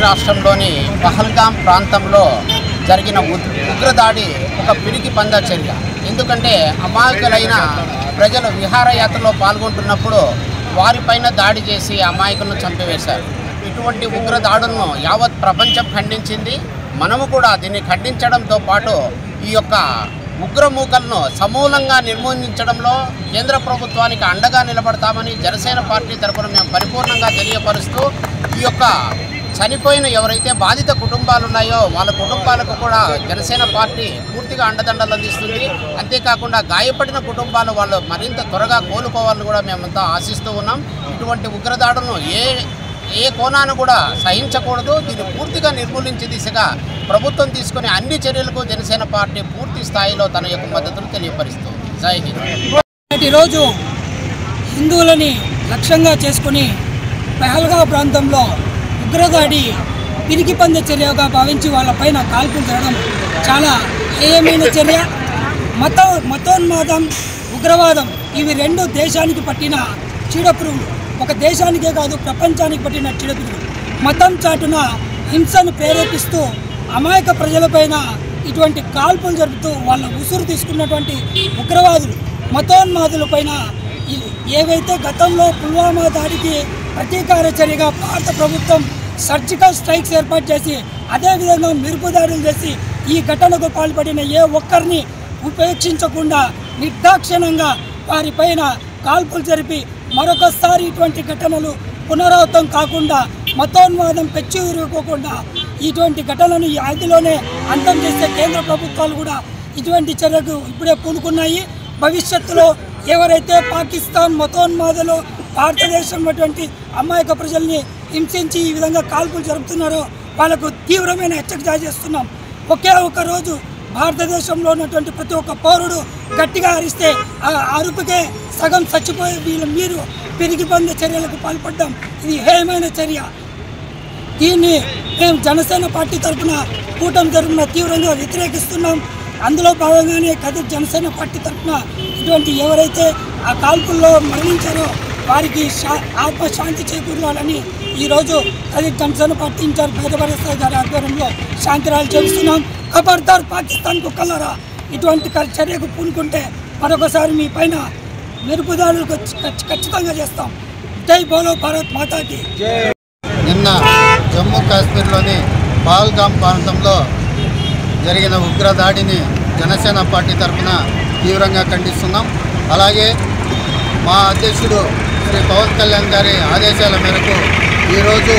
రాష్ట్రంలోని పహల్గాం ప్రాంతంలో జరిగిన ఉగ్రదాడి ఒక పిరికి పంద చర్య. ఎందుకంటే అమాయకులైన ప్రజలు విహారయాత్రలో పాల్గొంటున్నప్పుడు వారిపైన దాడి చేసి అమాయకులను చంపివేశారు. ఇటువంటి ఉగ్రదాడులను యావత్ ప్రపంచం ఖండించింది. మనము కూడా దీన్ని ఖండించడంతో పాటు ఈ యొక్క ఉగ్రమూకలను సమూలంగా నిర్మూలించడంలో కేంద్ర ప్రభుత్వానికి అండగా నిలబడతామని జనసేన పార్టీ తరఫున మేము పరిపూర్ణంగా తెలియపరుస్తూ ఈ యొక్క చనిపోయిన ఎవరైతే బాధిత కుటుంబాలు ఉన్నాయో వాళ్ళ కుటుంబాలకు కూడా జనసేన పార్టీ పూర్తిగా అండదండలు అందిస్తుంది. అంతేకాకుండా గాయపడిన కుటుంబాలు వాళ్ళు మరింత త్వరగా కోలుకోవాలని కూడా మేమంతా ఆశిస్తూ ఉన్నాం. ఇటువంటి ఉగ్రదాడులను ఏ కోణాన్ని కూడా సహించకూడదు. దీన్ని పూర్తిగా నిర్మూలించే దిశగా ప్రభుత్వం తీసుకునే అన్ని చర్యలకు జనసేన పార్టీ పూర్తి స్థాయిలో తన యొక్క మద్దతును తెలియపరుస్తుంది. జై హింద్. ఈరోజు హిందువులని లక్ష్యంగా చేసుకుని పహల్గాం ప్రాంతంలో ఉగ్రదాడి పిరికి పంద చర్యగా భావించి వాళ్ళపైన కాల్పులు జరగడం చాలా హేయమైన చర్య. మతోన్మాదం, ఉగ్రవాదం ఇవి రెండు దేశానికి పట్టిన చీడపురుగులు. ఒక దేశానికే కాదు ప్రపంచానికి పట్టిన చీడపురుగులు. మతం చాటున హింసను ప్రేరేపిస్తూ అమాయక ప్రజలపైన ఇటువంటి కాల్పులు జరుపుతూ వాళ్ళ ఉసురు తీసుకున్నటువంటి ఉగ్రవాదులు, మతోన్మాదులపైన ఏవైతే గతంలో పుల్వామా దాడికి ప్రతీకార చర్యగా భారత ప్రభుత్వం సర్జికల్ స్ట్రైక్స్ ఏర్పాటు చేసి అదేవిధంగా మెరుపు దాడులు చేసి ఈ ఘటనకు పాల్పడిన ఏ ఒక్కరిని ఉపేక్షించకుండా నిర్దాక్షిణ్యంగా వారిపైన కాల్పులు జరిపి మరొకసారి ఇటువంటి ఘటనలు పునరావృతం కాకుండా మతోన్మాదం పెచ్చు విరుకోకుండా ఇటువంటి ఘటనలను ఈ ఆదిలోనే అంతం చేసే కేంద్ర ప్రభుత్వాలు కూడా ఇటువంటి చర్యకు ఇప్పుడే పూనుకున్నాయి. భవిష్యత్తులో ఎవరైతే పాకిస్తాన్ మతోన్మాదులు భారతదేశం అటువంటి అమాయక ప్రజల్ని హింసించి ఈ విధంగా కాల్పులు జరుపుతున్నారో వాళ్ళకు తీవ్రమైన హెచ్చరిక చేస్తున్నాం. ఒకే ఒక రోజు భారతదేశంలో ఉన్నటువంటి ప్రతి ఒక్క పౌరుడు గట్టిగా అరిస్తే ఆ అరుపుకే సగం చచ్చిపోయే మీరు పిరికి పంద చర్యలకు పాల్పడ్డాం. ఇది హేయమైన చర్య. దీన్ని మేము జనసేన పార్టీ తరఫున కూటమి తరఫున తీవ్రంగా వ్యతిరేకిస్తున్నాం. అందులో భాగంగానే కదిరి జనసేన పార్టీ తరఫున ఇటువంటి ఎవరైతే ఆ కాల్పుల్లో మరణించారో వారికి ఆత్మశాంతి చేకూరాలని ఈరోజు కదిరి జనసేన పార్టీ ఇన్ఛార్జ్ పేదవరసాయి గారి ఆధ్వర్యంలో శాంతిరాలు చేస్తున్నాం. ఖబర్దార్ పాకిస్తాన్ కుక్కలారా, ఇటువంటి చర్యకు పూనుకుంటే మరొకసారి మీ పైన మెరుపుదాడులు ఖచ్చితంగా చేస్తాం. జై బోలో భారత్ మాతాకి. నిన్న జమ్మూ కాశ్మీర్లోని పహల్గామ్ ప్రాంతంలో జరిగిన ఉగ్రదాడిని జనసేన పార్టీ తరఫున తీవ్రంగా ఖండిస్తున్నాం. అలాగే మా అధ్యక్షుడు శ్రీ పవన్ కళ్యాణ్ గారి ఆదేశాల మేరకు ఈరోజు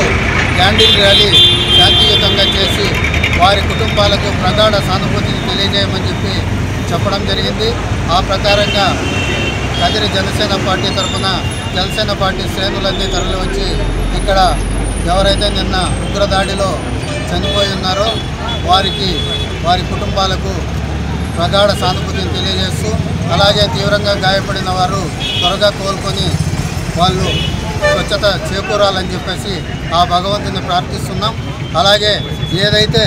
క్యాండిల్ ర్యాలీ శాంతియుతంగా చేసి వారి కుటుంబాలకు ప్రగాఢ సానుభూతిని తెలియజేయమని చెప్పడం జరిగింది. ఆ ప్రకారంగా కదిరి జనసేన పార్టీ తరఫున జనసేన పార్టీ శ్రేణులన్నీ తరలివచ్చి ఇక్కడ ఎవరైతే నిన్న ఉగ్రదాడిలో చనిపోయి ఉన్నారో వారి కుటుంబాలకు ప్రగాఢ సానుభూతిని తెలియజేస్తూ, అలాగే తీవ్రంగా గాయపడిన వారు త్వరగా కోలుకొని వాళ్ళు స్వచ్ఛత చేకూరాలని చెప్పేసి ఆ భగవంతుని ప్రార్థిస్తున్నాం. అలాగే ఏదైతే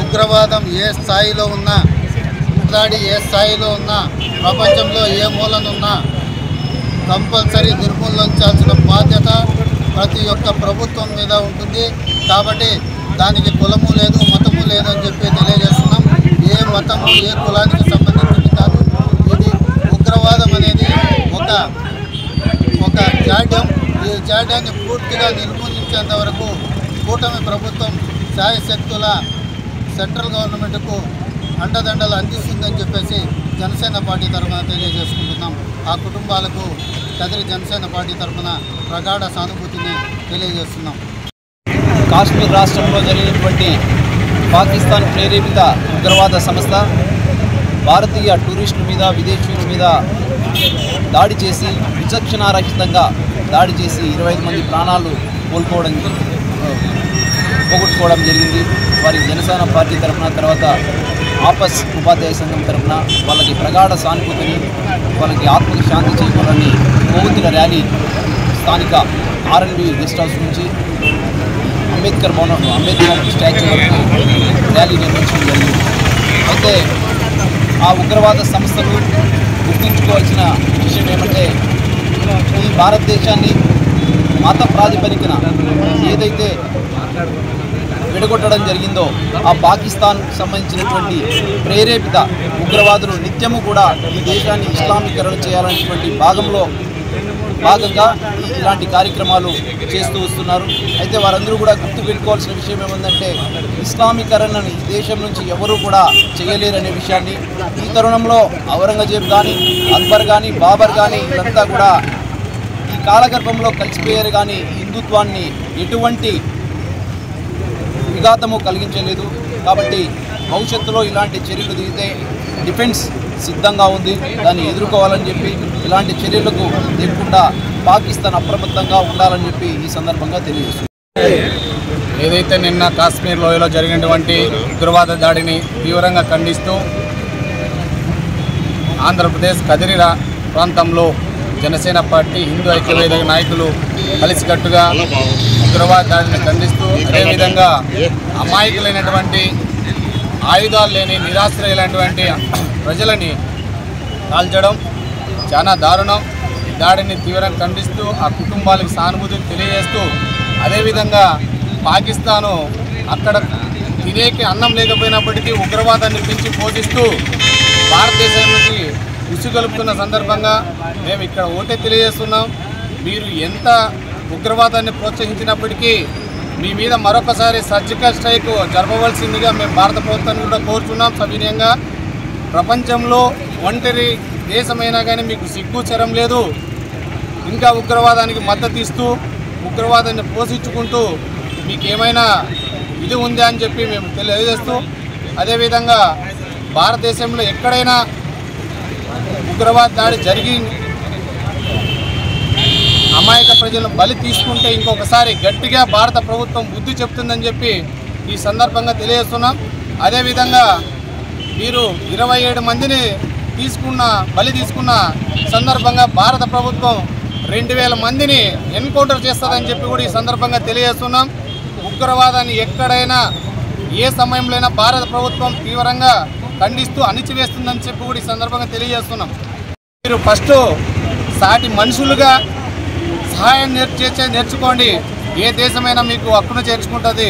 ఉగ్రవాదం ఏ స్థాయిలో ఉన్నా, ప్రపంచంలో ఏ మూలనున్నా కంపల్సరీ నిర్మూలించాల్సిన బాధ్యత ప్రతి ఒక్క ప్రభుత్వం మీద ఉంటుంది. కాబట్టి దానికి కులము లేదు, మతము లేదు అని చెప్పి తెలియజేస్తున్నాం. ఏ మతము ఏ కులానికి సంబంధించింది కాదు. ఇది ఉగ్రవాదం అనేది ఒక జాడ్యం. ఈ జాడ్యాన్ని పూర్తిగా నిర్మూలించేంత వరకు కూటమి ప్రభుత్వం శాయశక్తుల సెంట్రల్ గవర్నమెంట్కు అండదండలు అందిస్తుందని చెప్పేసి జనసేన పార్టీ తరఫున తెలియజేసుకుంటున్నాం. ఆ కుటుంబాలకు కదిరి జనసేన పార్టీ తరఫున ప్రగాఢ సానుభూతిని తెలియజేస్తున్నాం. కాశ్మీర్ రాష్ట్రంలో జరిగినటువంటి పాకిస్తాన్ ప్రేరేపిత ఉగ్రవాద సంస్థ భారతీయ టూరిస్టుల మీద, విదేశీయుల మీద దాడి చేసి విచక్షణారహితంగా దాడి చేసి 25 మంది ప్రాణాలు పోగొట్టుకోవడం జరిగింది. వారికి జనసేన పార్టీ తరఫున, తర్వాత ఆపస్ ఉపాధ్యాయ సంఘం తరఫున వాళ్ళకి ప్రగాఢ సానుభూతిని, వాళ్ళకి ఆత్మకు శాంతి చేకూరాలని కొవ్వొత్తుల ర్యాలీ స్థానిక ఆర్ఎన్బి గెస్ట్ హౌస్ నుంచి అంబేద్కర్ స్టాచ్యూ వరకు ర్యాలీ నిర్వహించడం జరిగింది. అయితే ఆ ఉగ్రవాద సంస్థలు గుర్తించుకోవాల్సిన విషయం ఏమంటే, ఈ భారతదేశాన్ని మత ప్రాతిపదికన ఏదైతే విడగొట్టడం జరిగిందో, ఆ పాకిస్తాన్ సంబంధించినటువంటి ప్రేరేపిత ఉగ్రవాదులు నిత్యము కూడా ఈ దేశాన్ని ఇస్లామీకరణ చేయాలనేటువంటి భాగంగా ఇలాంటి కార్యక్రమాలు చేస్తూ వస్తున్నారు. అయితే వారందరూ కూడా గుర్తుపెట్టుకోవాల్సిన విషయం ఏముందంటే, ఇస్లామీకరణను ఈ దేశం నుంచి ఎవరూ కూడా చేయలేరనే విషయాన్ని ఈ తరుణంలో ఔరంగజేబ్ కానీ, అక్బర్ కానీ, బాబర్ కానీ వీళ్ళంతా కూడా ఈ కాలగర్భంలో కలిసిపోయారు. కానీ హిందుత్వాన్ని ఎటువంటి విఘాతము కలిగించలేదు. కాబట్టి భవిష్యత్తులో ఇలాంటి చర్యలు దిగితే డిఫెన్స్ సిద్ధంగా ఉంది, దాన్ని ఎదుర్కోవాలని చెప్పి ఇలాంటి చర్యలకు దిగకుండా పాకిస్తాన్ అప్రమత్తంగా ఉండాలని చెప్పి ఈ సందర్భంగా తెలియజేస్తుంది. ఏదైతే నిన్న కాశ్మీర్ లోయలో జరిగినటువంటి ఉగ్రవాద దాడిని తీవ్రంగా ఖండిస్తూ ఆంధ్రప్రదేశ్ కదిరి ప్రాంతంలో జనసేన పార్టీ, హిందూ ఐక్యవేదిక నాయకులు కలిసికట్టుగా ఉగ్రవాద దాడిని ఖండిస్తూ, అదేవిధంగా అమాయకులైనటువంటి ఆయుధాలు లేని నిరాశ్రయులైనటువంటి ప్రజలని కాల్చడం చాలా దారుణం. ఈ దాడిని తీవ్రంగా ఖండిస్తూ ఆ కుటుంబాలకు సానుభూతిని తెలియజేస్తూ, అదేవిధంగా పాకిస్తాను అక్కడ తినేకి అన్నం లేకపోయినప్పటికీ ఉగ్రవాదాన్ని పెంచి పోషిస్తూ భారతదేశం నుంచి ఉసుగొలుపుతున్న సందర్భంగా మేము ఇక్కడ ఒకటే తెలియజేస్తున్నాం. మీరు ఎంత ఉగ్రవాదాన్ని ప్రోత్సహించినప్పటికీ మీ మీద మరొకసారి సర్జికల్ స్ట్రైక్ జరపవలసిందిగా మేము భారత ప్రభుత్వాన్ని కూడా కోరుతున్నాం సవినయంగా. ప్రపంచంలో ఒంటరి దేశమైనా కానీ మీకు సిగ్గుచరం లేదు. ఇంకా ఉగ్రవాదానికి మద్దతు ఇస్తూ ఉగ్రవాదాన్ని పోషించుకుంటూ మీకు ఏమైనా ఇది ఉందా అని చెప్పి మేము తెలియజేస్తూ, అదేవిధంగా భారతదేశంలో ఎక్కడైనా ఉగ్రవాద దాడి జరిగి అమాయక ప్రజలను బలి తీసుకుంటే ఇంకొకసారి గట్టిగా భారత ప్రభుత్వం బుద్ధి చెప్తుందని చెప్పి ఈ సందర్భంగా తెలియజేస్తున్నాం. అదేవిధంగా మీరు 27 మందిని బలి తీసుకున్న సందర్భంగా భారత ప్రభుత్వం 2000 మందిని ఎన్కౌంటర్ చేస్తుందని చెప్పి కూడా ఈ సందర్భంగా తెలియజేస్తున్నాం. ఉగ్రవాదాన్ని ఎక్కడైనా ఏ సమయంలోనైనా భారత ప్రభుత్వం తీవ్రంగా ఖండిస్తూ అణిచివేస్తుందని చెప్పి కూడా ఈ సందర్భంగా తెలియజేస్తున్నాం. మీరు ఫస్ట్ సాటి మనుషులుగా సహాయం నేర్చుకోండి. ఏ దేశమైనా మీకు హక్కును చేర్చుకుంటుంది.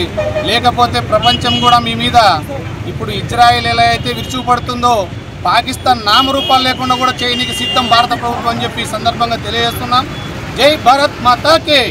లేకపోతే ప్రపంచం కూడా మీ మీద ఇప్పుడు ఇజ్రాయెల్ ఎలా అయితే విరుచుకుపడుతుందో పాకిస్తాన్ నామరూపాలు లేకుండా కూడా చేయనీకి సిద్ధం భారత ప్రభుత్వం అని చెప్పి ఈ సందర్భంగా తెలియజేస్తున్నాం. జై భారత్ మాతాకి.